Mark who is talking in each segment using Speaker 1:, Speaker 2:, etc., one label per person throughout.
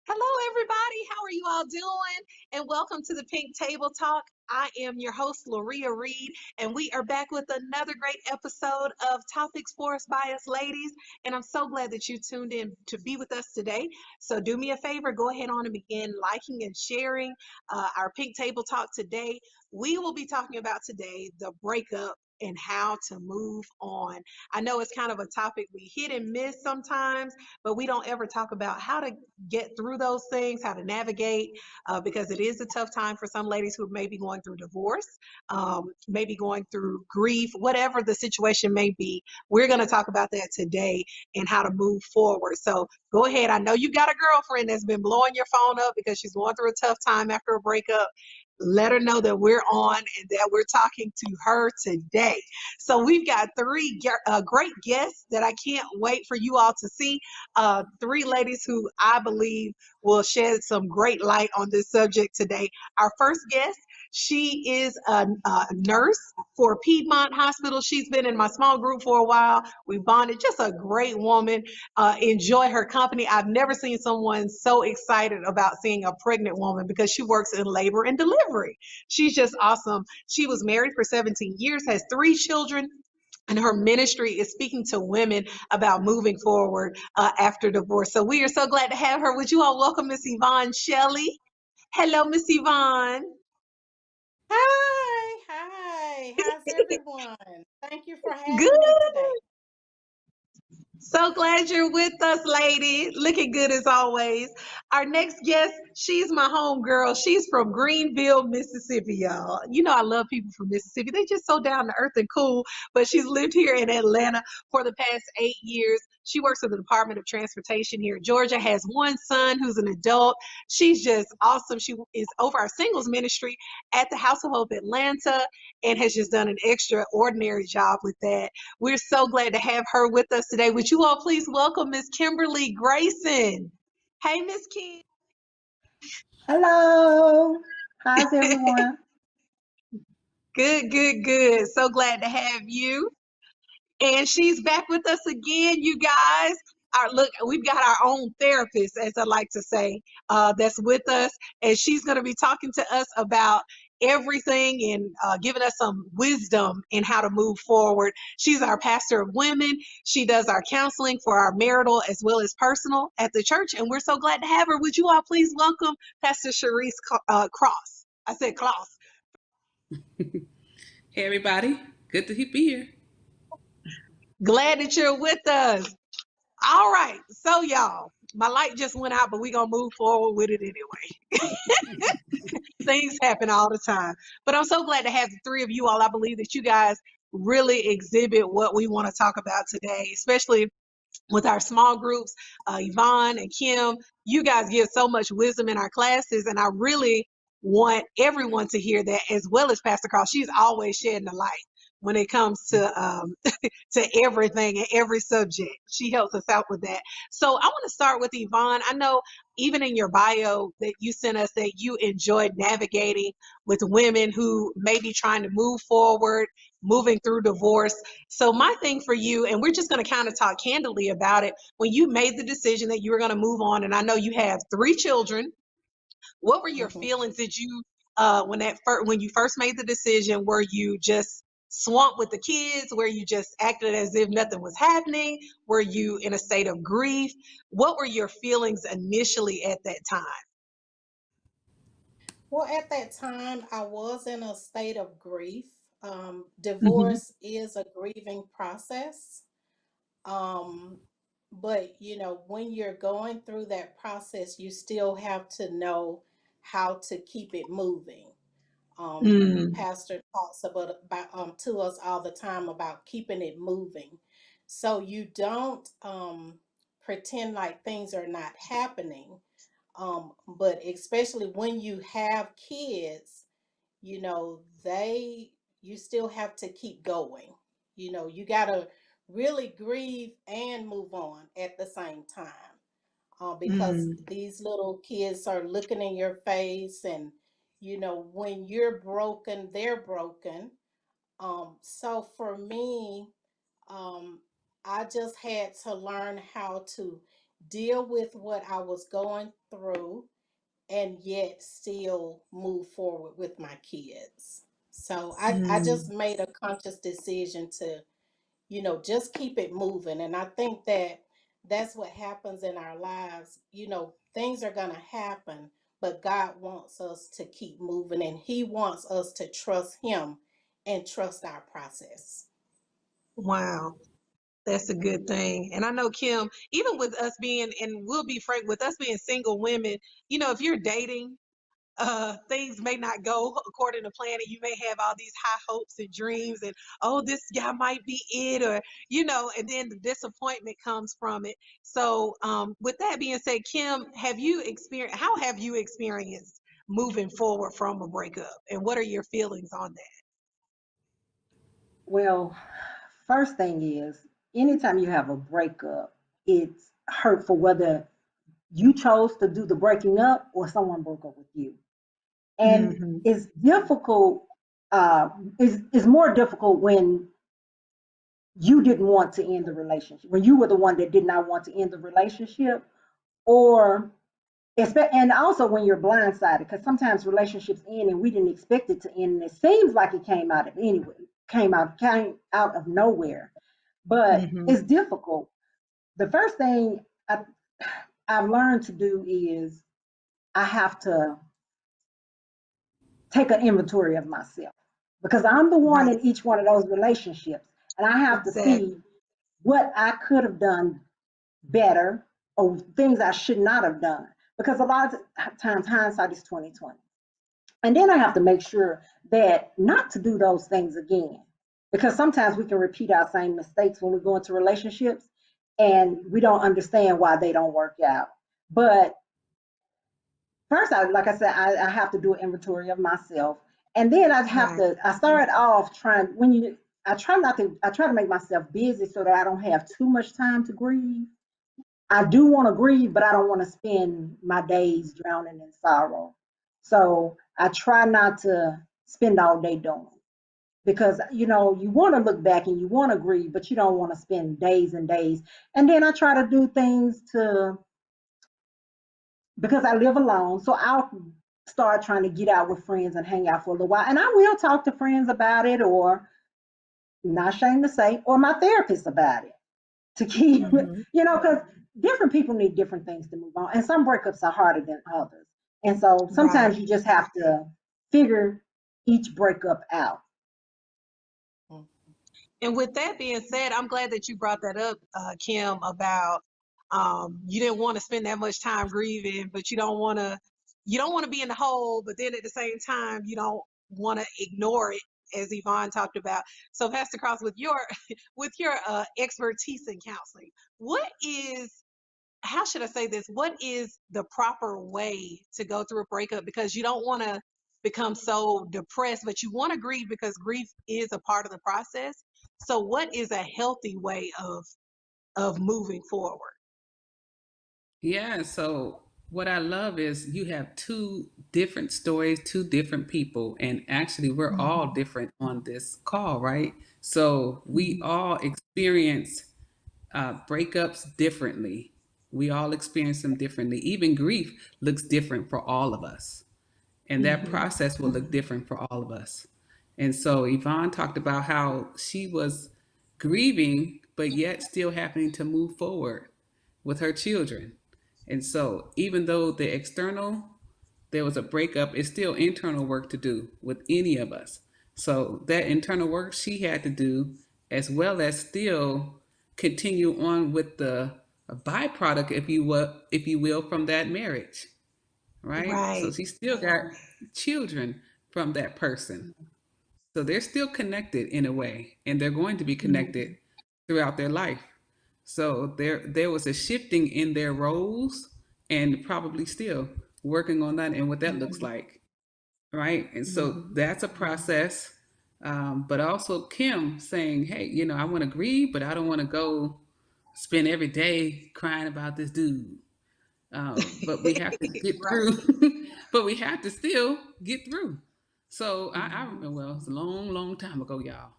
Speaker 1: Hello, everybody. How are you all doing? And welcome to the Pink Table Talk. I am your host, Loria Reed, and we are back with another great episode of Topics for Us by Us Ladies. And I'm so glad that you tuned in to be with us today. So do me a favor, go ahead on and begin liking and sharing our Pink Table Talk today. We will be talking about today the breakup and how to move on. I know it's kind of a topic we hit and miss sometimes, but we don't ever talk about how to get through those things, how to navigate, because it is a tough time for some ladies who may be going through divorce, maybe going through grief, whatever the situation may be. We're going to talk about that today and how to move forward. So go ahead. I know you got a girlfriend that's been blowing your phone up because she's going through a tough time after a breakup. Let her know that we're on and that we're talking to her today. So we've got three great guests that I can't wait for you all to see. Three ladies who I believe will shed some great light on this subject today. Our first guest, she is a nurse for Piedmont Hospital. She's been in my small group for a while. We bonded, just a great woman. Enjoy her company. I've never seen someone so excited about seeing a pregnant woman because she works in labor and delivery. She's just awesome. She was married for 17 years, has three children, and her ministry is speaking to women about moving forward after divorce. So we are so glad to have her. Would you all welcome Miss Yvonne Shelley? Hello, Miss Yvonne.
Speaker 2: Hi, how's everyone? Thank you for
Speaker 1: Good.
Speaker 2: having me today.
Speaker 1: So glad you're with us, lady. Looking good as always. Our next guest, she's my home girl. She's from Greenville, Mississippi, y'all. You know, I love people from Mississippi. They just so down to earth and cool. But she's lived here in Atlanta for the past 8 years. She works for the Department of Transportation here in Georgia, has one son who's an adult. She's just awesome. She is over our singles ministry at the House of Hope Atlanta and has just done an extraordinary job with that. We're so glad to have her with us today. Would you all please welcome Miss Kimberly Grayson? Hey, Miss Kim.
Speaker 3: Hello. How's everyone?
Speaker 1: Good, good, good. So glad to have you. And she's back with us again, you guys. Look, we've got our own therapist, as I like to say, that's with us, and she's going to be talking to us about everything and giving us some wisdom in how to move forward. She's our pastor of women. She does our counseling for our marital as well as personal at the church, and we're so glad to have her. Would you all please welcome Pastor Sharice Cross? I said Cross.
Speaker 4: Hey everybody, good to be here.
Speaker 1: Glad that you're with us. All right, so y'all, my light just went out, but we're gonna move forward with it anyway. Things happen all the time. But I'm so glad to have the three of you all. I believe that you guys really exhibit what we want to talk about today, especially with our small groups. Yvonne and Kim, you guys give so much wisdom in our classes, and I really want everyone to hear that, as well as Pastor Carl. She's always shedding the light when it comes to everything and every subject. She helps us out with that. So I want to start with Yvonne. I know even in your bio that you sent us that you enjoyed navigating with women who may be trying to move forward, moving through divorce. So my thing for you, and we're just going to kind of talk candidly about it, when you made the decision that you were going to move on, and I know you have three children, what were your
Speaker 2: Mhm.
Speaker 1: feelings? Did you when you first made the decision, were you just swamped with the kids? Were you just acted as if nothing was happening? Were you in a state of grief? What were your feelings initially at that time?
Speaker 2: Well, at that time, I was in a state of grief.
Speaker 1: Hmm.
Speaker 2: Divorce is a grieving process. Um, but, when you're going through that process, you still have to know how to keep it moving.
Speaker 1: Mm.
Speaker 2: Pastor talks about to us all the time about keeping it moving. So you don't pretend like things are not happening. But especially when you have kids, you still have to keep going. You gotta really grieve and move on at the same time, because
Speaker 1: Mm.
Speaker 2: these little kids are looking in your face, and when you're broken, they're broken. So for me, um, I just had to learn how to deal with what I was going through, and yet still move forward with my kids. So I just
Speaker 1: Mm,
Speaker 2: made a conscious decision to, just keep it moving. And I think that that's what happens in our lives. Things are going to happen, but God wants us to keep moving, and He wants us to trust Him and trust our process.
Speaker 1: wow. That's a good thing. And I know, Kim, even with us being, and we'll be frank, with us being single women, if you're dating, things may not go according to plan, and you may have all these high hopes and dreams, and oh, this guy might be it, or and then the disappointment comes from it. So, with that being said, Kim, how have you experienced moving forward from a breakup, and what are your feelings on that?
Speaker 3: Well, first thing is, anytime you have a breakup, it's hurtful whether you chose to do the breaking up or someone broke up with you. And
Speaker 1: Hmm.
Speaker 3: it's difficult, uh, it's more difficult when you didn't want to end the relationship, when you were the one that did not want to end the relationship, or and also when you're blindsided, because sometimes relationships end and we didn't expect it to end, and it seems like it came out of nowhere. But
Speaker 1: Hmm.
Speaker 3: it's difficult. The first thing I've learned to do is I have to take an inventory of myself, because I'm the one
Speaker 1: Right.
Speaker 3: in each one of those relationships, and I have to see
Speaker 1: Exactly.
Speaker 3: what I could have done better or things I should not have done. Because a lot of times hindsight is 2020. And then I have to make sure that not to do those things again. Because sometimes we can repeat our same mistakes when we go into relationships and we don't understand why they don't work out. But first, like I said, I have to do an inventory of myself. And then
Speaker 1: Right.
Speaker 3: I started off trying, I try to make myself busy so that I don't have too much time to grieve. I do want to grieve, but I don't want to spend my days drowning in sorrow. So I try not to spend all day doing, because you want to look back and you want to grieve, but you don't want to spend days and days. And then I try to do things to, because I live alone, so I'll start trying to get out with friends and hang out for a little while. And I will talk to friends about it, or not ashamed to say, or my therapist about it, to keep,
Speaker 1: Hmm.
Speaker 3: because different people need different things to move on, and some breakups are harder than others. And so
Speaker 1: Right.
Speaker 3: sometimes you just have to figure each breakup out.
Speaker 1: And with that being said, I'm glad that you brought that up, Kim, about you didn't want to spend that much time grieving, but you don't want to be in the hole, but then at the same time you don't want to ignore it, as Yvonne talked about. So, Pastor Cross, with your with your expertise in counseling, what is how should I say this? What is the proper way to go through a breakup? Because you don't want to become so depressed, but you want to grieve because grief is a part of the process. So, what is a healthy way of moving forward?
Speaker 4: Yeah, so what I love is you have two different stories, two different people, and actually we're all
Speaker 1: Mhm.
Speaker 4: different on this call, right? So we
Speaker 1: Mhm.
Speaker 4: all experience breakups differently. We all experience them differently. Even grief looks different for all of us. And that
Speaker 1: Mhm.
Speaker 4: process will look different for all of us. And so Yvonne talked about how she was grieving, but yet still having to move forward with her children. And so even though the external, there was a breakup, it's still internal work to do with any of us. So that internal work she had to do, as well as still continue on with the byproduct, if you will, from that marriage, right? So
Speaker 1: Right.
Speaker 4: she still got children from that person. So they're still connected in a way, and they're going to be connected
Speaker 1: Mhm.
Speaker 4: throughout their life. So there was a shifting in their roles, and probably still working on that and what that looks
Speaker 1: Mhm.
Speaker 4: like, right? And so
Speaker 1: Mhm.
Speaker 4: that's a process. But also Kim saying, "Hey, I want to grieve, but I don't want to go spend every day crying about this dude." But we have to get
Speaker 1: Right.
Speaker 4: through. But we have to still get through. So I
Speaker 1: Mhm.
Speaker 4: remember, well, it's a long, long time ago, y'all.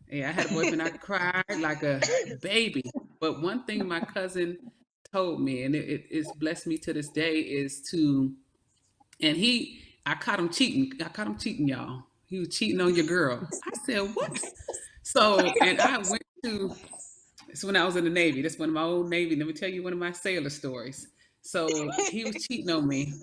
Speaker 4: Yeah, I had a boyfriend. I cried like a baby. But one thing my cousin told me, and it's blessed me to this day, is to, and I caught him cheating. I caught him cheating, y'all. He was cheating on your girl. I said, what? So, and I went to, it's when I was in the Navy. That's one of my old Navy. Let me tell you one of my sailor stories. So he was cheating on me,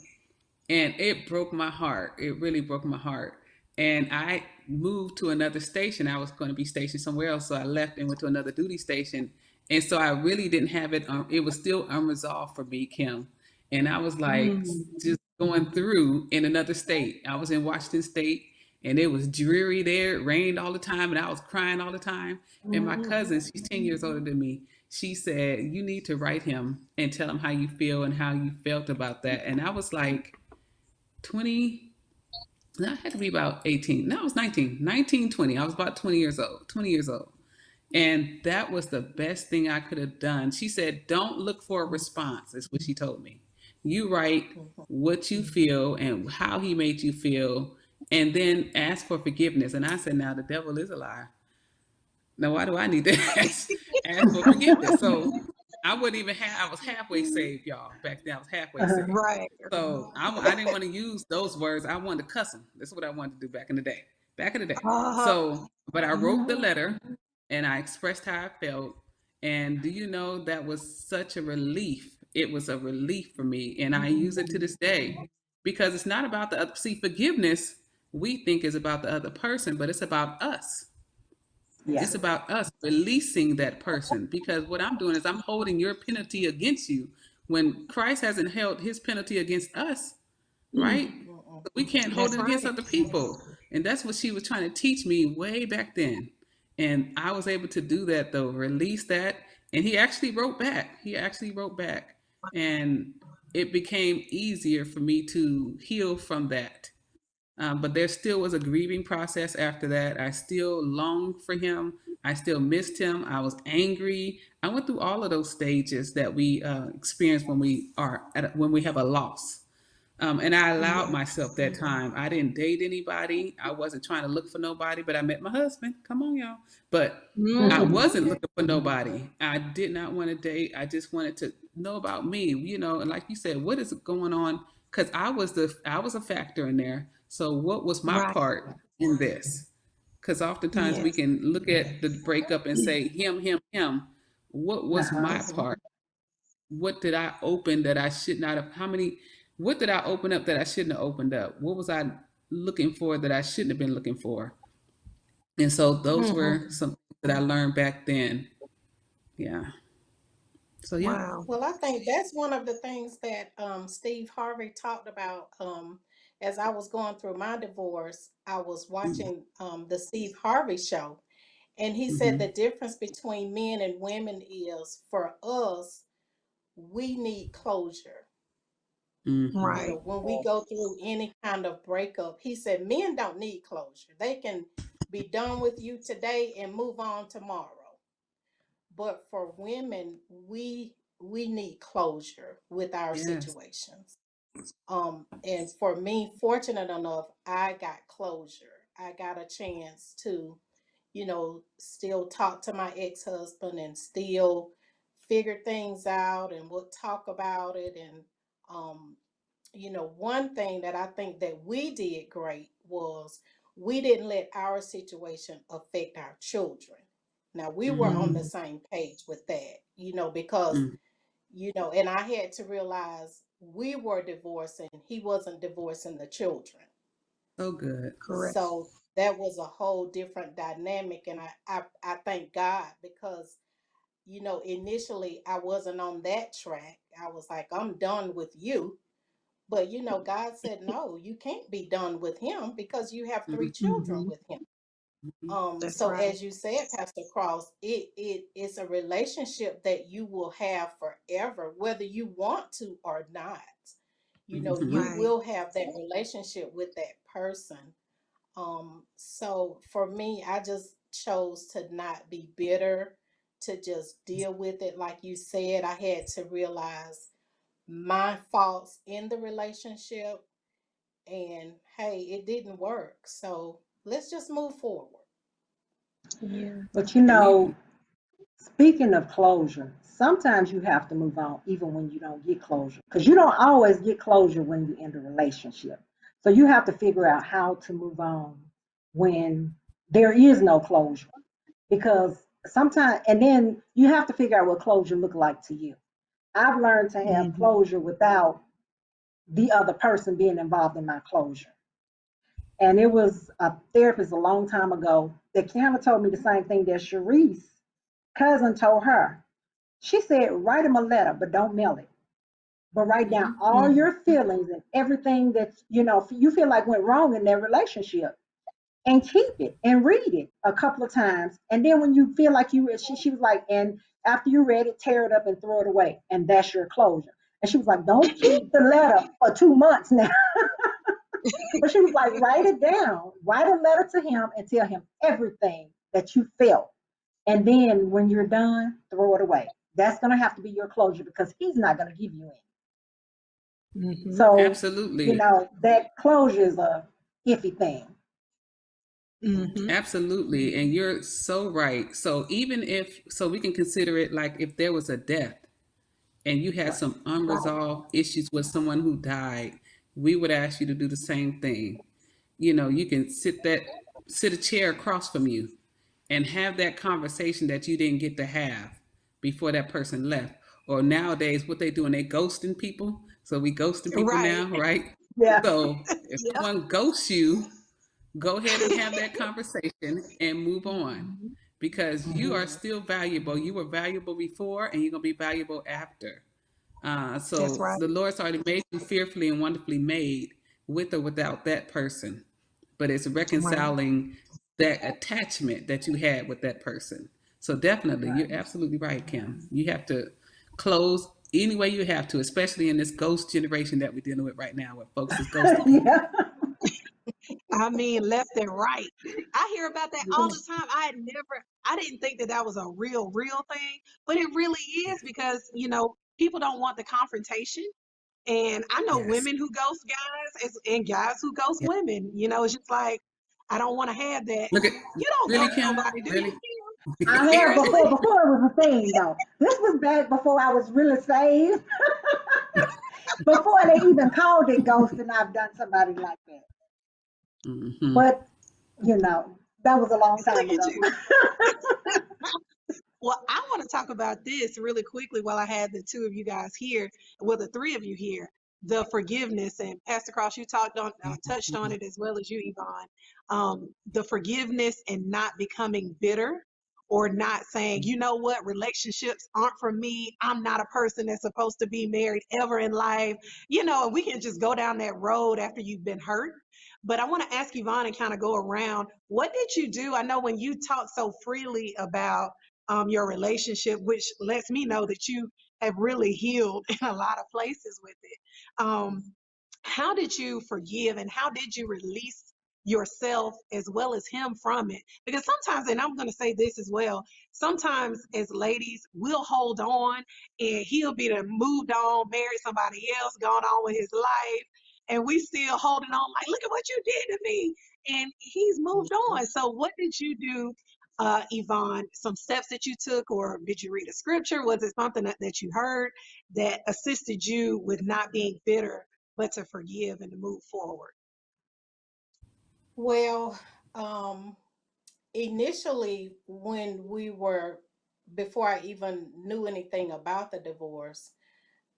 Speaker 4: and it broke my heart. It really broke my heart. And I moved to another station. I was going to be stationed somewhere else, so I left and went to another duty station. And so I really didn't have it. It was still unresolved for me, Kim. And I was like
Speaker 3: Mm,
Speaker 4: just going through in another state. I was in Washington State, and it was dreary there. It rained all the time, and I was crying all the time. And my
Speaker 3: mhm,
Speaker 4: cousin, she's 10 years older than me, she said, "You need to write him and tell him how you feel and how you felt about that." And I was like, 20, I had to be about 18. No, I was 19, 19, 20. I was about 20 years old, 20 years old. And that was the best thing I could have done. She said, don't look for a response, is what she told me. You write
Speaker 2: Mhm.
Speaker 4: what you feel and how he made you feel, and then ask for forgiveness. And I said, now the devil is a liar. Now, why do I need to ask for forgiveness? So I wouldn't even have, I was halfway saved, y'all. Back then, I was halfway
Speaker 3: uh-huh,
Speaker 4: saved.
Speaker 1: Right.
Speaker 4: So I didn't want to use those words. I wanted to cuss them. That's what I wanted to do back in the day. Back in the day.
Speaker 1: Uh-huh.
Speaker 4: So, but I wrote the letter and I expressed how I felt. And do you know that was such a relief? It was a relief for me. And I use it to this day because it's not about the other. See, forgiveness we think is about the other person, but it's about us.
Speaker 3: yeah.
Speaker 4: It's about us releasing that person because what I'm doing is I'm holding your penalty against you when Christ hasn't held his penalty against us, right?
Speaker 3: Mm,
Speaker 2: Mhm.
Speaker 4: We can't hold
Speaker 1: That's
Speaker 4: it against
Speaker 1: right.
Speaker 4: other people. And that's what she was trying to teach me way back then. And I was able to do that though, release that. And he actually wrote back. He actually wrote back. And it became easier for me to heal from that. But there still was a grieving process after that. I still longed for him. I still missed him. I was angry. I went through all of those stages that we experience when when we have a loss. And I allowed
Speaker 1: Yeah.
Speaker 4: myself that time. I didn't date anybody. I wasn't trying to look for nobody, but I met my husband. Come on, y'all. But I
Speaker 1: Mm-hmm.
Speaker 4: wasn't looking for nobody. I did not want to date. I just wanted to know about me, and like you said, what is going on? Because I was a factor in there. So what was my
Speaker 1: Right.
Speaker 4: part in this? Because oftentimes we
Speaker 1: Yes.
Speaker 4: can look at the breakup and say him, him, him. What was
Speaker 3: uh-huh.
Speaker 4: my
Speaker 2: Mhm.
Speaker 4: part? What did I open that I should not have? What did I open up that I shouldn't have opened up? What was I looking for that I shouldn't have been looking for? And so those
Speaker 1: Mm-hmm.
Speaker 4: were some things that I learned back then. Yeah. So yeah.
Speaker 1: Wow.
Speaker 2: Well, I think that's one of the things that Steve Harvey talked about. As I was going through my divorce, I was watching the Steve Harvey show, and he said the
Speaker 4: Mm-hmm.
Speaker 2: difference between men and women is for us, we need closure.
Speaker 4: Mm-hmm.
Speaker 2: You
Speaker 1: Right.
Speaker 2: know, when we go through any kind of breakup, he said men don't need closure. They can be done with you today and move on tomorrow. But for women, we need closure with our
Speaker 4: Yes.
Speaker 2: situations. And for me, fortunate enough, I got closure. I got a chance to, still talk to my ex-husband and still figure things out, and we'll talk about it. And um one thing that I think that we did great was we didn't let our situation affect our children. Now we were
Speaker 4: Mm-hmm.
Speaker 2: on
Speaker 3: Mm,
Speaker 2: the same page with that, because
Speaker 4: Mm-hmm.
Speaker 2: and I had to realize we were divorcing, he wasn't divorcing the children.
Speaker 4: So good.
Speaker 1: Correct.
Speaker 2: So that was a whole different dynamic. And I thank God because, initially I wasn't on that track. I was like, I'm done with you. But God said, no, you can't be done with him because you have three
Speaker 4: Mm-hmm.
Speaker 2: children
Speaker 3: mhm.
Speaker 2: with him.
Speaker 4: Mm-hmm.
Speaker 1: That's
Speaker 2: So
Speaker 1: right.
Speaker 2: as you said, Pastor Cross, it's a relationship that you will have forever, whether you want to or not.
Speaker 4: Mm-hmm.
Speaker 2: You
Speaker 1: Right.
Speaker 2: will have that relationship with that person. So for me, I just chose to not be bitter, to just deal with it. Like you said, I had to realize my faults in the relationship, and hey, it didn't work. So let's just move forward.
Speaker 1: Yeah.
Speaker 3: But
Speaker 4: And you
Speaker 3: speaking of closure, sometimes you have to move on even when you don't get closure, because you don't always get closure when you end a relationship. So you have to figure out how to move on when there is no closure, because sometimes, and then you have to figure out what closure look like to you. I've learned to have
Speaker 1: Mm-hmm.
Speaker 3: closure without the other person being involved in my closure. And it was a therapist a long time ago that kind of told me the same thing that Sharice's cousin told her. She said, write him a letter, but don't mail it. But write down all
Speaker 1: Mm-hmm.
Speaker 3: your feelings and everything that you feel like went wrong in their relationship, and keep it and read it a couple of times. And then when you feel like she was like, and after you read it, tear it up and throw it away, and that's your closure. And she was like, don't keep the letter for 2 months now. But she was like, write it down, write a letter to him and tell him everything that you felt. And then when you're done, throw it away. That's going to have to be your closure, because he's not going to give you any.
Speaker 1: Mm-hmm.
Speaker 3: So,
Speaker 4: Absolutely.
Speaker 3: that closure is a iffy thing.
Speaker 1: Mm-hmm.
Speaker 4: Absolutely. And you're so right. So even if, so we can consider it like if there was a death and you had
Speaker 3: Right.
Speaker 4: some
Speaker 3: Right.
Speaker 4: unresolved issues with someone who died, we would ask you to do the same thing. You can sit a chair across from you and have that conversation that you didn't get to have before that person left. Or nowadays, what they do, and they ghosting people. So we ghosting people
Speaker 1: Right.
Speaker 4: now, right?
Speaker 3: Yeah.
Speaker 4: So if
Speaker 1: Yep.
Speaker 4: someone ghosts you, go ahead and have that conversation and move on,
Speaker 1: Mhm.
Speaker 4: because you are
Speaker 3: Mhm.
Speaker 4: still valuable. You were valuable before, and you're gonna be valuable after.
Speaker 1: That's
Speaker 4: So
Speaker 1: right.
Speaker 4: the Lord's already made you fearfully and wonderfully made, with or without that person. But it's
Speaker 1: Right.
Speaker 4: reconciling that attachment that you had with that person. So definitely,
Speaker 3: Right.
Speaker 4: you're absolutely right, Kim. You have to close any way you have to, especially in this ghost generation that we're dealing with right now, where folks is ghosting people.
Speaker 3: Yeah.
Speaker 1: I mean, left and right. I hear about that all the time. I didn't think that that was a real thing, but it really
Speaker 4: Yeah.
Speaker 1: is, because, people don't want the confrontation. And I know
Speaker 4: Yes.
Speaker 1: women who ghost guys and guys who ghost
Speaker 4: Yeah.
Speaker 1: women. It's just like, I don't want to have that.
Speaker 4: Look at
Speaker 1: You don't
Speaker 4: really,
Speaker 1: ghost
Speaker 4: Kim.
Speaker 1: nobody, do you?
Speaker 4: Really.
Speaker 3: I have
Speaker 1: Seriously?
Speaker 3: before it was a thing though. This was back before I was really saved. Before they even called it ghosting, I've done somebody like that.
Speaker 4: Hmm.
Speaker 3: But that was a long
Speaker 1: Look
Speaker 3: time
Speaker 1: at
Speaker 3: ago.
Speaker 1: you. Well, I want to talk about this really quickly while I had the two of you guys here, well, the three of you here, the forgiveness. And Pastor Cross, you touched on it as well as you, Yvonne. The forgiveness and not becoming bitter, or not saying, you know what, relationships aren't for me. I'm not a person that's supposed to be married ever in life. And we can just go down that road after you've been hurt. But I want to ask Yvonne and kind of go around. What did you do? I know when you talk so freely about your relationship, which lets me know that you have really healed in a lot of places with it. How did you forgive, and how did you release yourself as well as him from it? Because sometimes, and I'm going to say this as well, sometimes as ladies, we'll hold on, and he'll be the moved on, married somebody else, gone on with his life. And we still holding on, like, look at what you did to me. And he's moved on. So, what did you do, Yvonne? Some steps that you took, or did you read a scripture? Was it something that you heard that assisted you with not being bitter, but to forgive and to move forward?
Speaker 2: Well, um, initially, before I even knew anything about the divorce,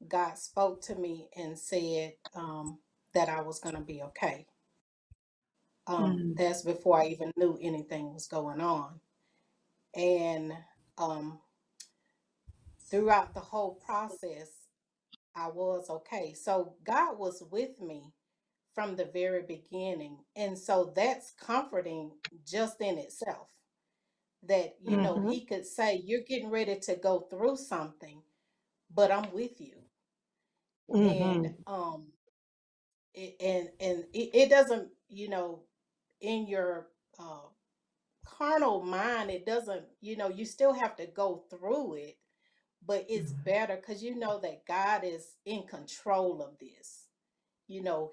Speaker 2: God spoke to me and said that I was going to be okay.
Speaker 1: Mm,
Speaker 2: That's before I even knew anything was going on. And um, throughout the whole process, I was okay. So God was with me from the very beginning. And so that's comforting just in itself, that,
Speaker 1: mm-hmm,
Speaker 2: He could say, you're getting ready to go through something, but I'm with you. And
Speaker 1: mm-hmm,
Speaker 2: it doesn't, in your uh, carnal mind, it doesn't, you still have to go through it, but it's better because you know that God is in control of this.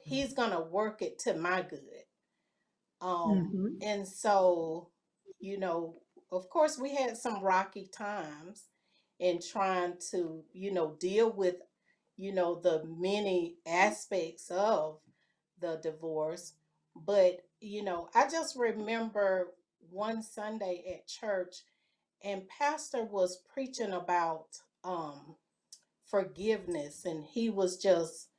Speaker 2: He's gonna work it to my good.
Speaker 1: mm-hmm.
Speaker 2: And so, you know, of course we had some rocky times, in trying to, deal with, the many aspects of the divorce. But, I just remember one Sunday at church, and pastor was preaching about forgiveness, and he was just,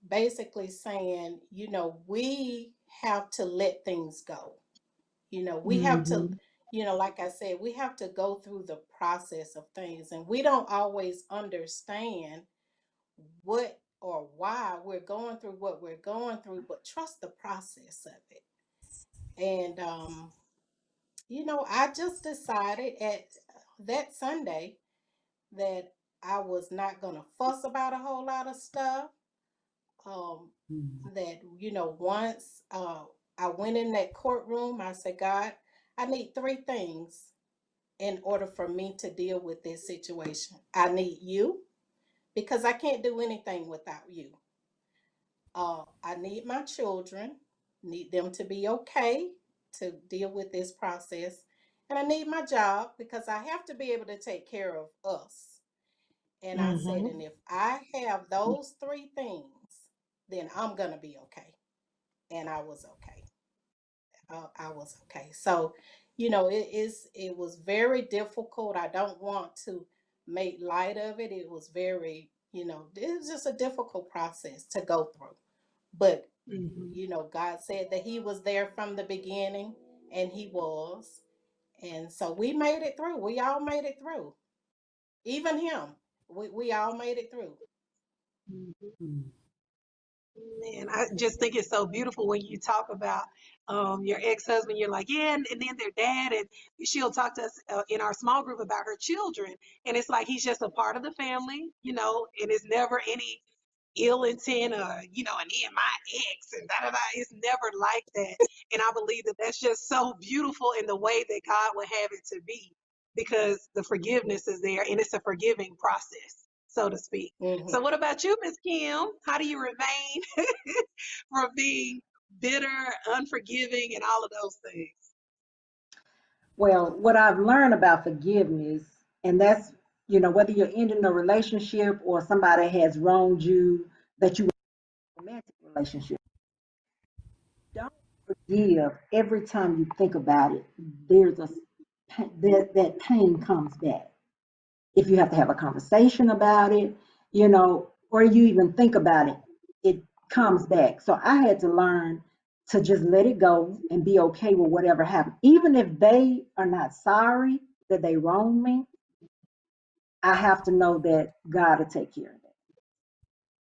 Speaker 2: basically saying, we have to let things go. We have to,
Speaker 3: Mhm.
Speaker 2: like I said, we have to go through the process of things, and we don't always understand what or why we're going through what we're going through, but trust the process of it. And I just decided at that Sunday that I was not going to fuss about a whole lot of stuff. Um,
Speaker 4: Mm.
Speaker 2: that, once I went in that courtroom, I said, God, I need three things in order for me to deal with this situation. I need you because I can't do anything without you. I need my children, need them to be okay to deal with this process. And I need my job because I have to be able to take care of us. And I said,
Speaker 3: Mhm.
Speaker 2: and if I have those three things, then I'm going to be okay. And I was okay. I was okay. So, it was very difficult. I don't want to make light of it. It was very, it was just a difficult process to go through. But,
Speaker 1: Mhm.
Speaker 2: God said that He was there from the beginning, and He was. And so we made it through. We all made it through. Even him. We all made it through.
Speaker 1: Mhm.
Speaker 4: Mm.
Speaker 1: Man, I just think it's so beautiful when you talk about your ex-husband. You're like, yeah, and then their dad, and she'll talk to us in our small group about her children, and it's like he's just a part of the family, and it's never any ill intent or and then my ex and da da da. It's never like that, and I believe that that's just so beautiful in the way that God would have it to be, because the forgiveness is there, and it's a forgiving process, so to speak.
Speaker 2: Hmm.
Speaker 1: So, what about you, Miss Kim? How do you remain from being bitter, unforgiving, and all of those things?
Speaker 3: Well, what I've learned about forgiveness, and that's, whether you're ending a relationship or somebody has wronged you, that you were in a romantic relationship, don't forgive every time you think about it. There's a that pain comes back. If you have to have a conversation about it, or you even think about it, it comes back. So I had to learn to just let it go and be okay with whatever happened. Even if they are not sorry that they wronged me, I have to know that God will take care of it.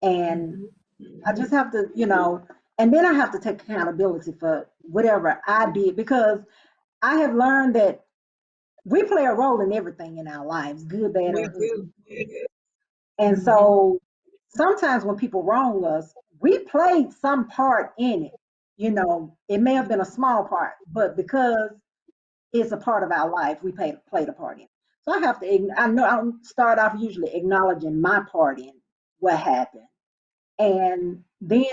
Speaker 3: And
Speaker 1: Mhm.
Speaker 3: I just have to, and then I have to take accountability for whatever I did, because I have learned that we play a role in everything in our lives, good, bad,
Speaker 1: We
Speaker 3: or ugly.
Speaker 1: do.
Speaker 3: And
Speaker 1: Mhm.
Speaker 3: so sometimes when people wrong us, we played some part in it. It may have been a small part, but because it's a part of our life, we played a part in it. So I have to, I know I start off usually acknowledging my part in what happened. And then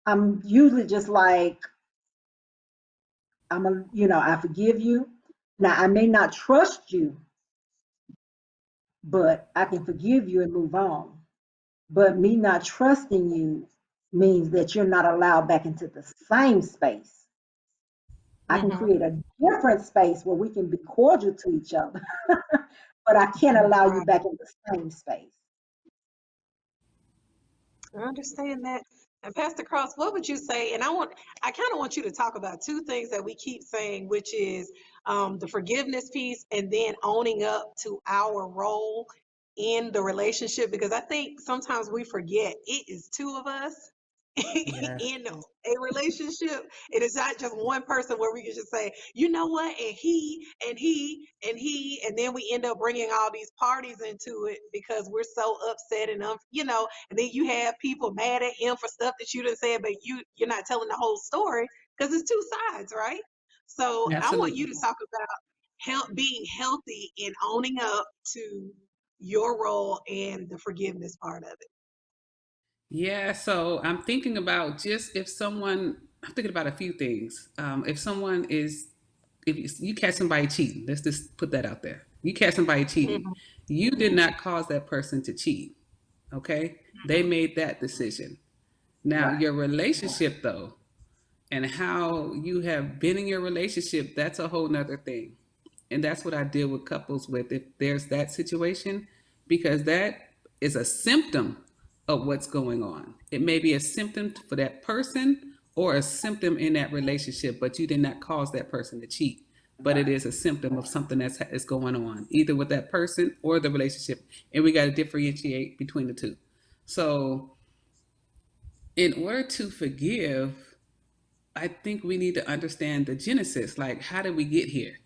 Speaker 3: I'm usually just like, I forgive you. Now, I may not trust you, but I can forgive you and move on. But me not trusting you means that you're not allowed back into the same space. I can
Speaker 1: Mhm.
Speaker 3: create a different space where we can be cordial to each other, but I can't allow you
Speaker 1: Right.
Speaker 3: back in the same space.
Speaker 1: I understand that. And Pastor Cross, what would you say? And I kind of want you to talk about two things that we keep saying, which is the forgiveness piece and then owning up to our role in the relationship. Because I think sometimes we forget it is two of us
Speaker 4: Yes.
Speaker 1: in a relationship. It is not just one person where we can just say, you know what, and he, and he, and he, and then we end up bringing all these parties into it because we're so upset and and then you have people mad at him for stuff that you didn't say, but you're not telling the whole story because it's two sides, right? So I want you
Speaker 4: Absolutely.
Speaker 1: to talk about being healthy and owning up to your role and the forgiveness part of it.
Speaker 4: Yeah, so I'm thinking about just if someone, I'm thinking about a few things. If someone is, if you catch somebody cheating, let's just put that out there. You catch somebody cheating.
Speaker 1: Mhm.
Speaker 4: You did not cause that person to cheat. Okay? They made that decision. Now,
Speaker 3: Right.
Speaker 4: your relationship, though, and how you have been in your relationship, that's a whole nother thing. And that's what I deal with couples with if there's that situation, because that is a symptom of what's going on. It may be a symptom for that person or a symptom in that relationship, but you did not cause that person to cheat. But it
Speaker 3: Right.
Speaker 4: is a symptom of something that's going on, either with that person or the relationship. And we got to differentiate between the two. So, in order to forgive, I think we need to understand the genesis. Like, how did we get here?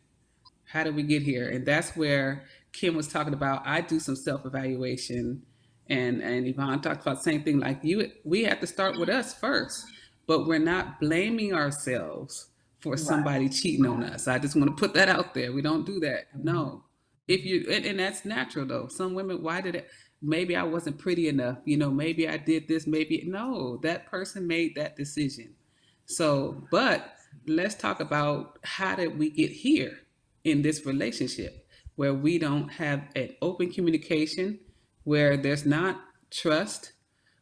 Speaker 4: How did we get here? And that's where Kim was talking about. I do some self evaluation, and Yvonne talked about the same thing. Like you, we have to start with us first, but we're not blaming ourselves for
Speaker 3: Right.
Speaker 4: somebody cheating on us. I just want to put that out there. We don't do that.
Speaker 3: Mhm.
Speaker 4: No, if you and that's natural though. Some women, why did it? Maybe I wasn't pretty enough. Maybe I did this. Maybe no. That person made that decision. So, but let's talk about how did we get here in this relationship where we don't have an open communication, where there's not trust,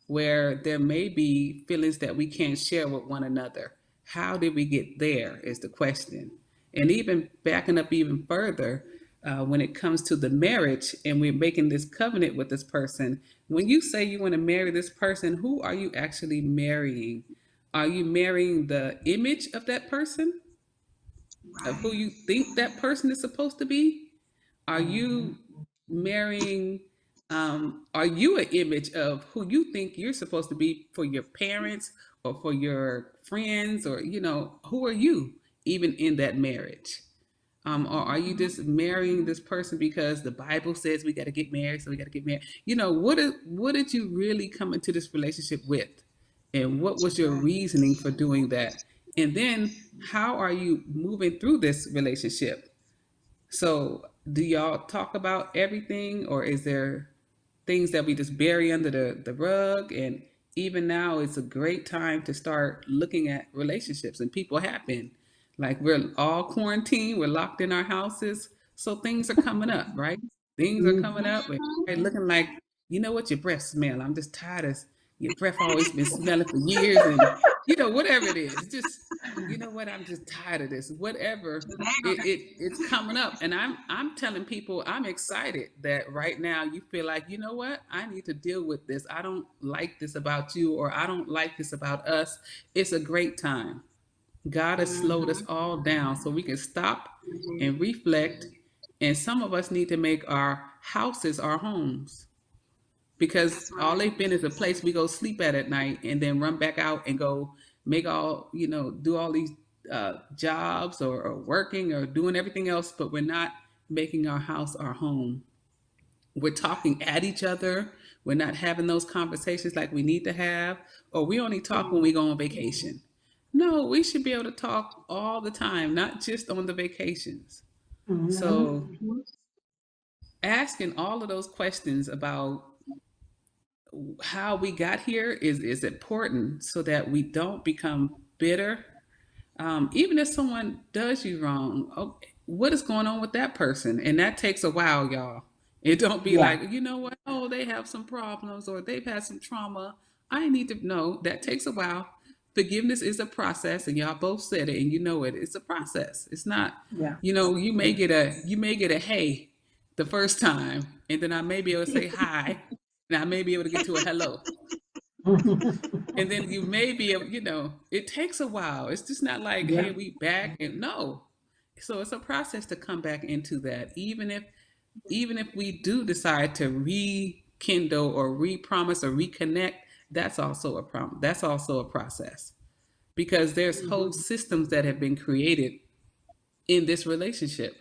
Speaker 4: where there may be feelings that we can't share with one another. How did we get there is the question. And even backing up even further, when it comes to the marriage and we're making this covenant with this person, when you say you want to marry this person, who are you actually marrying? Are you marrying the image of that person, of who
Speaker 1: Right.
Speaker 4: you think that person is supposed to be? Are
Speaker 3: Mhm.
Speaker 4: you marrying? Are you an image of who you think you're supposed to be for your parents or for your friends, or who are you even in that marriage? Or are you
Speaker 1: Mhm.
Speaker 4: just marrying this person because the Bible says we got to get married, so we got to get married? What did you really come into this relationship with, and what was your
Speaker 1: Right.
Speaker 4: reasoning for doing that? And then how are you moving through this relationship? So, do y'all talk about everything, or is there things that we just bury under the rug? And even now, it's a great time to start looking at relationships, and people have been. Like, we're all quarantined, we're locked in our houses, so things are coming up, right? Things are coming
Speaker 3: Mhm.
Speaker 4: up, and
Speaker 1: Mhm.
Speaker 4: everybody looking like, what your breath smell? I'm just tired of your breath always been smelling for years, and whatever it is, just what, I'm just tired of this. Whatever
Speaker 1: Just
Speaker 4: it's coming up, and I'm telling people I'm excited that right now you feel like, what, I need to deal with this. I don't like this about you, or I don't like this about us. It's a great time. God has slowed us
Speaker 1: Mhm.
Speaker 4: all down so we can stop
Speaker 1: Mhm.
Speaker 4: and reflect. And some of us need to make our houses our homes, because
Speaker 1: That's
Speaker 4: all
Speaker 1: right.
Speaker 4: they've been is a place we go sleep at night and then run back out and go make all, do all these jobs, or working or doing everything else, but we're not making our house our home. We're talking at each other. We're not having those conversations like we need to have, or we only talk when we go on vacation. No, we should be able to talk all the time, not just on the vacations.
Speaker 3: Mhm.
Speaker 4: So,
Speaker 1: Mhm.
Speaker 4: asking all of those questions about how we got here is important, so that we don't become bitter. Even if someone does you wrong, okay, what is going on with that person? And that takes a while, y'all. It don't be
Speaker 3: Yeah.
Speaker 4: like, what, oh, they have some problems or they've had some trauma. I need to know. That takes a while. Forgiveness is a process, and y'all both said it, and it. It's a process. It's not,
Speaker 3: Yeah.
Speaker 4: you may get a hey the first time, and then I may be able to say hi, and I may be able to get to a hello. And then you may be able, it takes a while. It's just not like,
Speaker 3: Yeah.
Speaker 4: hey, we back, and no. So it's a process to come back into that. Even if we do decide to rekindle or re-promise or reconnect, that's also a problem. That's also a process, because there's whole
Speaker 1: Mhm.
Speaker 4: systems that have been created in this relationship.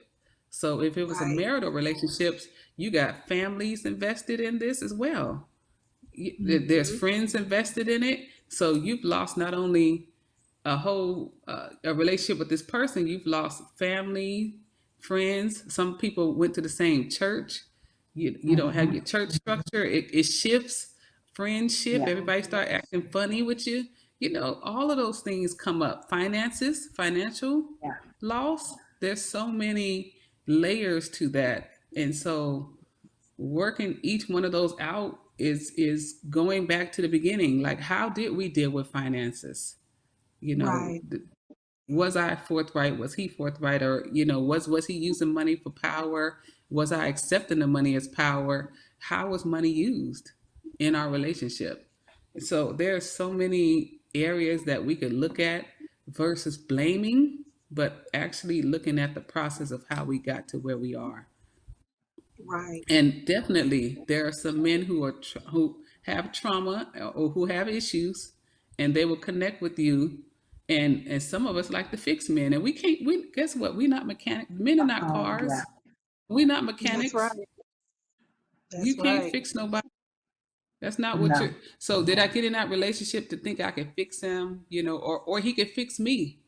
Speaker 4: So if it was a
Speaker 1: Right.
Speaker 4: marital relationships, you got families invested in this as well. There's
Speaker 1: Mhm.
Speaker 4: friends invested in it, so you've lost not only a relationship with this person, you've lost family, friends. Some people went to the same church. You don't have
Speaker 3: Mhm.
Speaker 4: your church structure. It shifts. Friendship,
Speaker 3: Yeah.
Speaker 4: everybody
Speaker 1: Mhm.
Speaker 4: start acting funny with you. All of those things come up. Finances, financial
Speaker 3: Yeah.
Speaker 4: loss. There's so many layers to that. And so working each one of those out is going back to the beginning. Like, how did we deal with finances? You know,
Speaker 1: Right.
Speaker 4: was I forthright? Was he forthright? Or, was he using money for power? Was I accepting the money as power? How was money used in our relationship? So there's so many areas that we could look at versus blaming, but actually looking at the process of how we got to where we are.
Speaker 1: Right.
Speaker 4: And definitely, there are some men who have trauma or who have issues, and they will connect with you. And some of us like to fix men, and we can't. We guess what? We're not mechanic. Men are not
Speaker 3: Oh, yeah.
Speaker 4: cars. We're not
Speaker 1: That's
Speaker 4: mechanics.
Speaker 1: right.
Speaker 4: You
Speaker 1: That's
Speaker 4: can't
Speaker 1: right.
Speaker 4: fix nobody. That's not what you're.
Speaker 3: No.
Speaker 4: So did I get in that relationship to think I could fix him? Or he could fix me?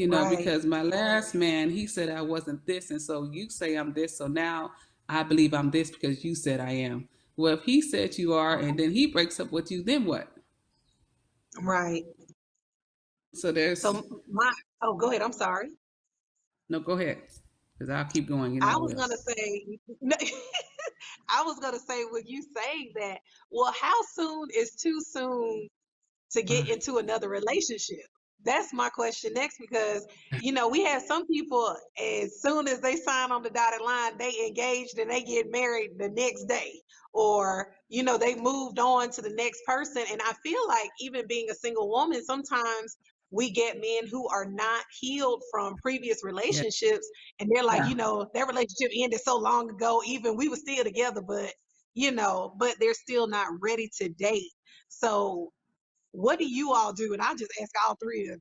Speaker 1: Right.
Speaker 4: Because my last man, he said I wasn't this, and so you say I'm this, so now I believe I'm this because you said I am. Well, if he said you are, and then he breaks up with you, then what?
Speaker 1: Right.
Speaker 4: So there's
Speaker 1: So my oh, go ahead. I'm sorry.
Speaker 4: no, go ahead, because I'll keep going.
Speaker 1: I
Speaker 4: I
Speaker 1: was
Speaker 4: will.
Speaker 1: gonna say I was gonna say with you saying that, well, how soon is too soon to
Speaker 4: Uh,
Speaker 1: get into another relationship? That's my question next because we have some people as soon as they sign on the dotted line, they engaged and they get married the next day, or they moved on to the next person. And I feel like even being a single woman, sometimes we get men who are not healed from previous
Speaker 4: yeah,
Speaker 1: relationships, and they're like,
Speaker 3: Yeah.
Speaker 1: their relationship ended so long ago, even we were still together, but they're still not ready to date. So what do you all do? And I'll just ask all three of you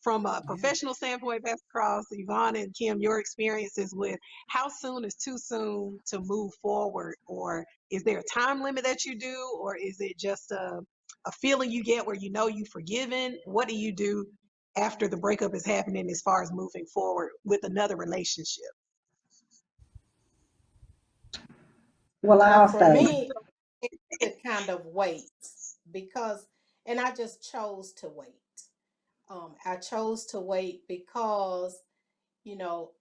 Speaker 1: from a
Speaker 4: yeah.
Speaker 1: professional standpoint, Pastor Cross, Yvonne, and Kim, your experiences with how soon is too soon to move forward? Or is there a time limit that you do? Or is it just a feeling you get where you've forgiven? What do you do after the breakup is happening as far as moving forward with another relationship?
Speaker 3: Well,
Speaker 2: Well,
Speaker 3: I'll
Speaker 2: for
Speaker 3: say,
Speaker 2: me, it's to kind of wait because, and I just chose to wait. I chose to wait because,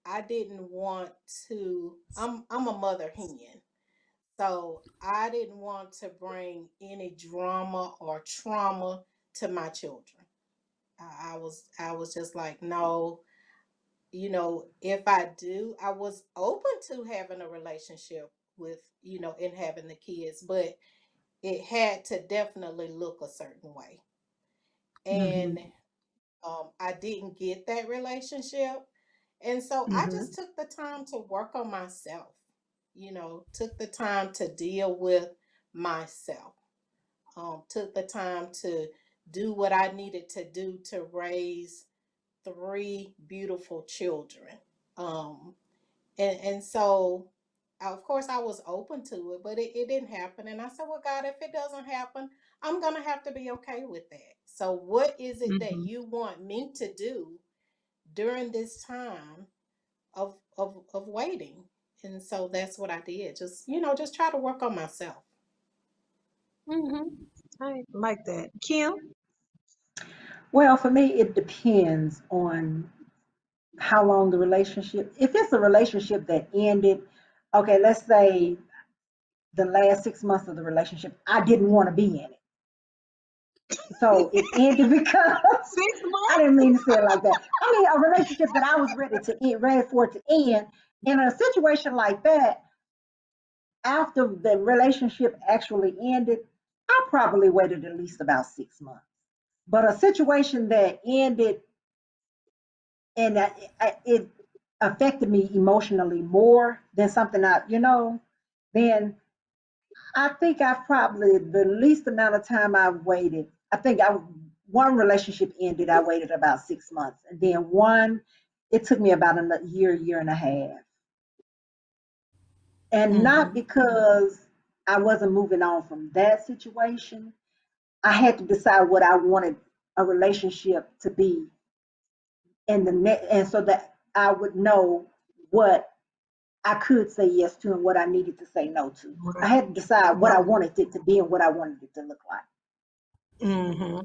Speaker 2: I didn't want to. I'm a mother hen, so I didn't want to bring any drama or trauma to my children. I was just like, no, if I do, I was open to having a relationship with, and having the kids, but it had to definitely look a certain way.
Speaker 1: Mm-hmm.
Speaker 2: And I didn't get that relationship. And so I
Speaker 1: Mm-hmm.
Speaker 2: just took the time to work on myself, took the time to deal with myself, took the time to do what I needed to do to raise three beautiful children. Um, and so, of course, I was open to it, but it didn't happen. And I said, well, God, if it doesn't happen, I'm going to have to be okay with that. So, what is it that
Speaker 1: Mm-hmm.
Speaker 2: you want me to do during this time of waiting? And so that's what I did. Just try to work on myself.
Speaker 1: Mm-hmm. I like that. Kim?
Speaker 3: well, for me, it depends on how long the relationship. If it's a relationship that ended, okay, let's say the last 6 months of the relationship, I didn't want to be in it. So it ended because
Speaker 1: 6 months?
Speaker 3: I didn't mean to say it like that. I mean, a relationship that I was ready to end, ready for it to end. In a situation like that, after the relationship actually ended, I probably waited at least about 6 months. But a situation that ended and it affected me emotionally more than something then I think I've probably the least amount of time I've waited. I think one relationship ended. I waited about 6 months, and then one it took me about a year, year and a half, and not
Speaker 1: Mm-hmm.
Speaker 3: because I wasn't moving on from that situation. I had to decide what I wanted a relationship to be in the next, and so that I would know what I could say yes to and what I needed to say no to. I
Speaker 1: Right.
Speaker 3: had to decide what I
Speaker 1: Right.
Speaker 3: wanted it to be and what I wanted it to look like.
Speaker 1: Mm-hmm.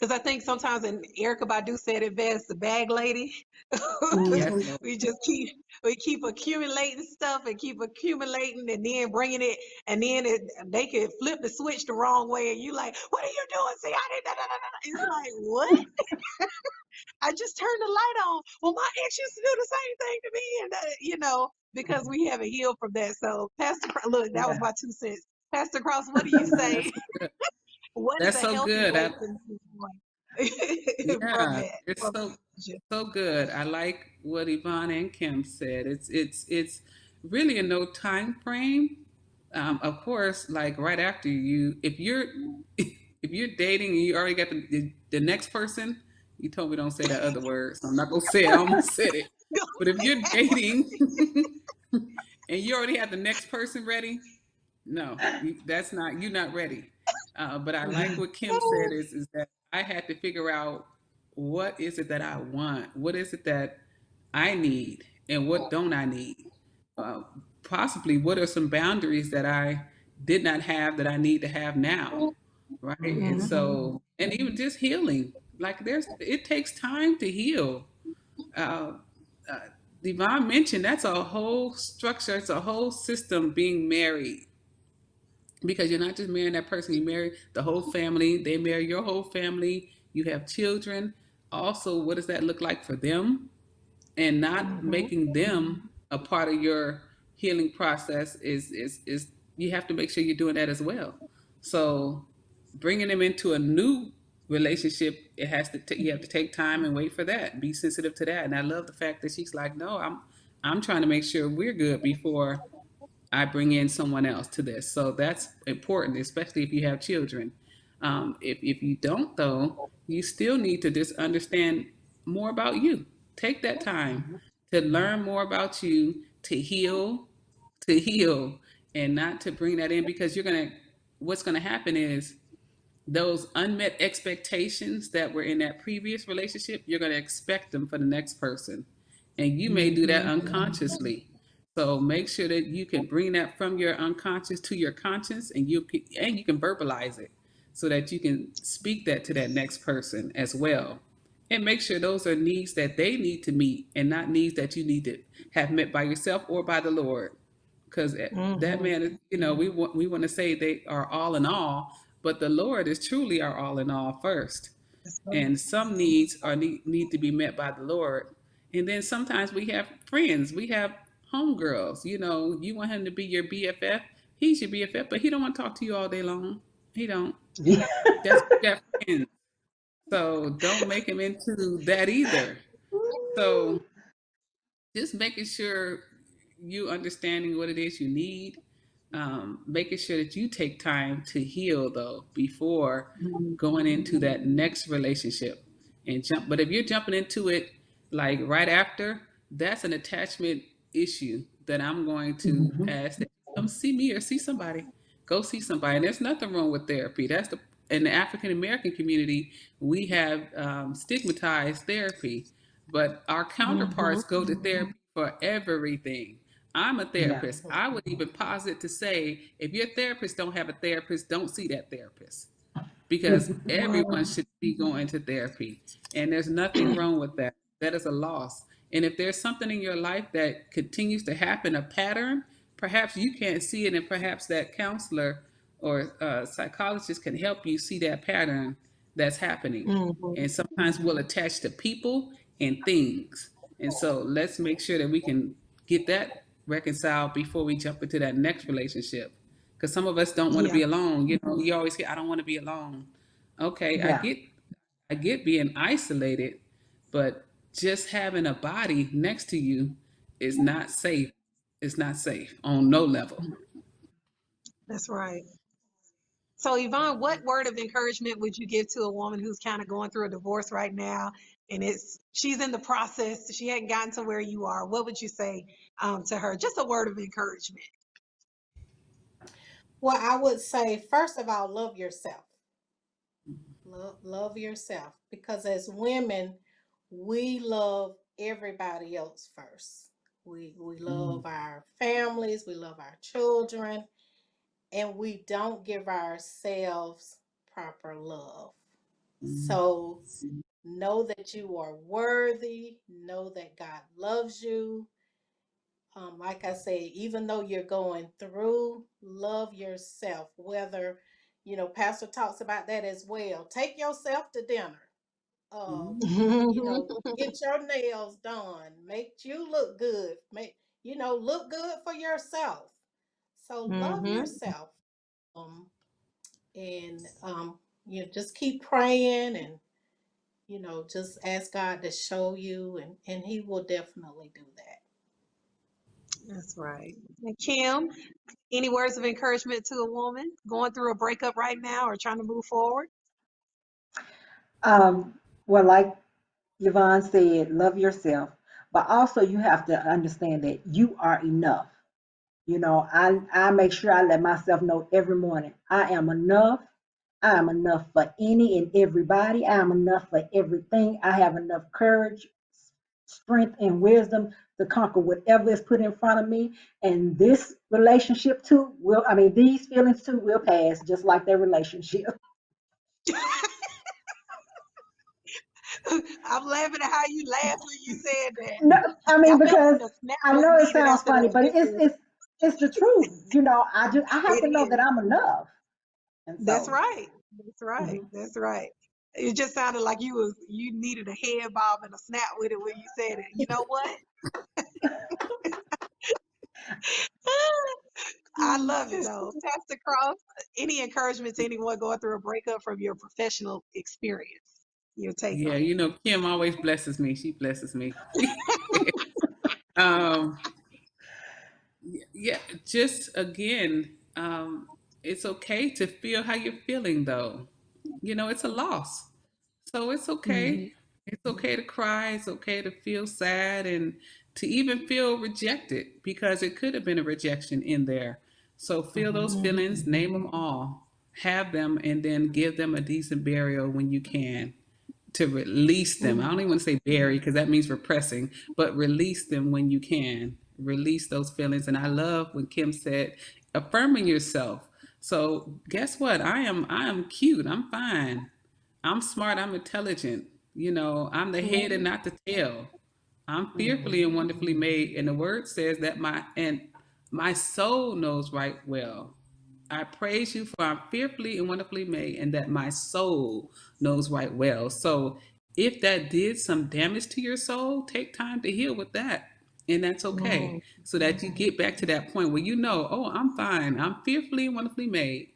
Speaker 1: Because I think sometimes, and Erica Badu said it best, the bag lady.
Speaker 4: Yes,
Speaker 3: Mhm.
Speaker 4: Lord.
Speaker 1: we just keep accumulating stuff and keep accumulating, and then bringing it, and then they could flip the switch the wrong way, and you like, what are you doing? See, I didn't. Da, da, da, da. It's like, what? I just turned the light on. Well, my ex used to do the same thing to me, and because we haven't healed from that. So, look, that was
Speaker 3: Yeah.
Speaker 1: my 2 cents. Pastor Cross, what do you say?
Speaker 4: That's good.
Speaker 1: What is
Speaker 4: That's
Speaker 1: a
Speaker 4: so
Speaker 1: healthy
Speaker 4: good.
Speaker 1: way to move on from
Speaker 4: Yeah,
Speaker 1: that?
Speaker 4: it's
Speaker 1: From
Speaker 4: so
Speaker 1: that?
Speaker 4: so good. I like what Yvonne and Kim said. It's really a no time frame. Of course, like right after you, if you're if you're dating and you already got the next person, you told me don't say that other word, so I'm not gonna say it. I almost said it. But if you're dating and you already have the next person ready, no, that's not you're not ready. But I like what Kim said is that I had to figure out what is it that I want, what is it that I need, and what don't I need. Uh, Possibly, what are some boundaries that I did not have that I need to have now, right? And
Speaker 1: Mhm.
Speaker 4: so, and even just healing, like it takes time to heal. Uh, uh, Devon mentioned that's a whole structure, it's a whole system being married because you're not just marrying that person, you marry the whole family, they marry your whole family, you have children. Also, what does that look like for them? And not
Speaker 1: Mhm.
Speaker 4: making them a part of your healing process is you have to make sure you're doing that as well. So bringing them into a new relationship, it has to you have to take time and wait for that, be sensitive to that. And I love the fact that she's like, no, I'm trying to make sure we're good before I bring in someone else to this. So that's important, especially if you have children. If you don't, though, you still need to just understand more about you. Take that time to learn more about you, to heal, and not to bring that in because what's gonna happen is those unmet expectations that were in that previous relationship, you're going to expect them for the next person. And you may do that
Speaker 3: Mhm.
Speaker 4: unconsciously. So make sure that you can bring that from your unconscious to your conscious and you can verbalize it so that you can speak that to that next person as well. And make sure those are needs that they need to meet and not needs that you need to have met by yourself or by the Lord because that
Speaker 1: Mhm.
Speaker 4: man is, we want to say they are all in all, but the Lord is truly our all in all first.
Speaker 1: That's right.
Speaker 4: And some needs need to be met by the Lord. And then sometimes we have friends, we have homegirls. You want him to be your BFF, he's your BFF, but he don't want to talk to you all day long. He don't.
Speaker 3: Yeah.
Speaker 4: That's what you got friends. So don't make him into that either. So just making sure you understanding what it is you need, making sure that you take time to heal though before
Speaker 1: Mhm.
Speaker 4: going into that next relationship and jump. But if you're jumping into it like right after, that's an attachment issue that I'm going to
Speaker 3: Mhm.
Speaker 4: ask that you come see me or see somebody. Go see somebody. And there's nothing wrong with therapy. That's the in the African American community, we have stigmatized therapy, but our
Speaker 1: Mhm.
Speaker 4: counterparts go to therapy for everything. I'm a
Speaker 3: Yeah.
Speaker 4: therapist. I would even posit to say if your therapist don't have a therapist, don't see that therapist because everyone should be going to therapy. And there's nothing wrong with that. That is a loss. And if there's something in your life that continues to happen, a pattern, perhaps you can't see it, and perhaps that counselor or psychologist can help you see that pattern that's happening.
Speaker 1: Mhm.
Speaker 4: And sometimes we'll attach to people and things. And so let's make sure that we can get that reconciled before we jump into that next relationship because some of us don't want to
Speaker 1: Yeah,
Speaker 4: be alone. You always hear, "I don't want to be alone." Okay,
Speaker 3: Yeah.
Speaker 4: I get being isolated, but just having a body next to you is not safe. It's not safe on no level.
Speaker 1: that's right. So, Yvonne, what word of encouragement would you give to a woman who's kind of going through a divorce right now, and she's in the process, she hadn't gotten to where you are? What would you say to her? Just a word of encouragement.
Speaker 2: Well, I would say, first of all, love yourself. Love yourself. Because as women, we love everybody else first. We love our families, we love our children, and we don't give ourselves proper love. So know that you are worthy. Know that God loves you. Like I said, even though you're going through, love yourself. Whether, Pastor talks about that as well. Take yourself to dinner. Um, get your nails done. Make you look good. Look good for yourself. So love
Speaker 1: Mm-hmm.
Speaker 2: yourself. Um, and just keep praying and just ask God to show you, and He will definitely do that.
Speaker 1: That's right. And Kim, any words of encouragement to a woman going through a breakup right now or trying to move forward?
Speaker 3: Um, well, like Yvonne said, love yourself, but also you have to understand that you are enough. I make sure I let myself know every morning I am enough. I am enough for any and everybody. I am enough for everything. I have enough courage, strength, and wisdom to conquer whatever is put in front of me. And this relationship too these feelings too will pass just like their relationship.
Speaker 1: I'm laughing at how you laughed when you said that.
Speaker 3: No,
Speaker 1: I felt
Speaker 3: because
Speaker 1: like a snap
Speaker 3: I
Speaker 1: was
Speaker 3: know it
Speaker 1: needed
Speaker 3: sounds
Speaker 1: after
Speaker 3: funny,
Speaker 1: that
Speaker 3: but it's
Speaker 1: victory.
Speaker 3: it's it's the truth. I have
Speaker 1: It
Speaker 3: to know that
Speaker 1: is.
Speaker 3: I'm enough. And
Speaker 1: That's
Speaker 3: so,
Speaker 1: right. That's right.
Speaker 3: mhm.
Speaker 1: That's right. It just sounded like you needed a head bob and a snap with it when you said it. You know what? I love it though. Pastor Cross, any encouragement to anyone going through a breakup from your professional experience? Your take
Speaker 4: Yeah,
Speaker 1: on it.
Speaker 4: Kim always blesses me. She blesses me. um, yeah, just again, it's okay to feel how you're feeling, though. It's a loss. So it's
Speaker 1: Mm-hmm.
Speaker 4: okay. It's okay to cry. It's okay to feel sad and to even feel rejected because it could have been a rejection in there. So feel those
Speaker 1: Mm-hmm.
Speaker 4: feelings, name them all, have them, and then give them a decent burial when you can to release them. I don't even want to say bury because that means repressing, but release them when you can. Release those feelings. And I love when Kim said, affirming yourself. So guess what? I am cute. I'm fine. I'm smart. I'm intelligent. I'm the head and not the tail. I'm fearfully and wonderfully made. And the word says that my soul knows right well. I praise you for I'm fearfully and wonderfully made, and that my soul knows right well. So if that did some damage to your soul, take time to heal with that. And that's
Speaker 1: Mm-hmm.
Speaker 4: okay. So that you get back to that point where oh, I'm fine. I'm fearfully and wonderfully made.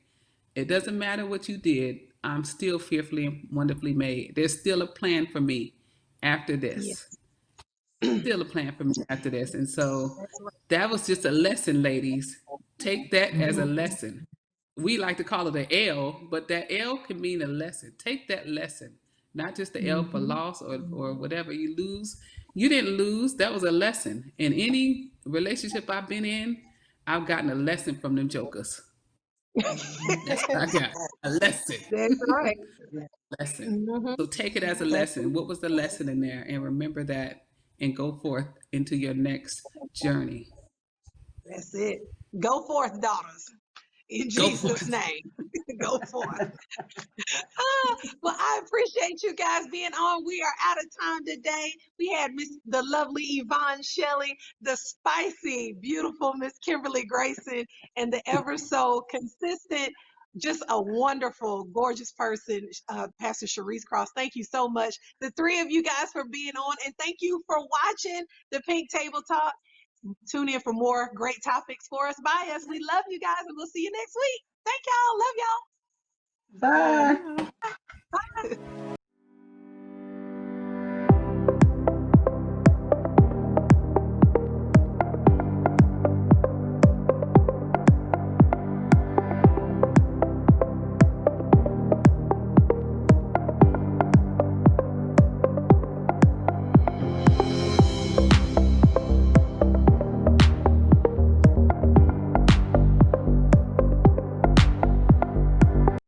Speaker 4: It doesn't matter what you did. I'm still fearfully and wonderfully made. There's still a plan for me after
Speaker 1: Yeah.
Speaker 4: this. Still a plan for me after this. And so
Speaker 1: That's right.
Speaker 4: that was just a lesson, ladies. Take that as a
Speaker 1: Mm-hmm.
Speaker 4: lesson. We like to call it an L, but that L can mean a lesson. Take that lesson, not just the L for
Speaker 1: Mm-hmm.
Speaker 4: loss or whatever you lose. You didn't lose. That was a lesson. In any relationship I've been in, I've gotten a lesson from them jokers. That's what I got. A lesson.
Speaker 1: That's right.
Speaker 4: Lesson.
Speaker 1: Mm-hmm.
Speaker 4: So take it as a
Speaker 1: That's
Speaker 4: lesson. What was the lesson in there? And remember that and go forth into your next journey.
Speaker 1: that's it. Go forth, daughters, in
Speaker 4: Go
Speaker 1: Jesus'
Speaker 4: forth.
Speaker 1: name. Go forth. Well, I appreciate you guys being on. We are out of time today. We had the lovely Yvonne Shelley, the spicy, beautiful Miss Kimberly Grayson, and the ever so consistent, just a wonderful, gorgeous person, Pastor Sharice Cross. Thank you so much, the three of you guys, for being on, and thank you for watching the Pink Table Talk. Tune in for more great topics for us by us. We love you guys, and we'll see you next week. Thank y'all. Love y'all.
Speaker 3: Bye.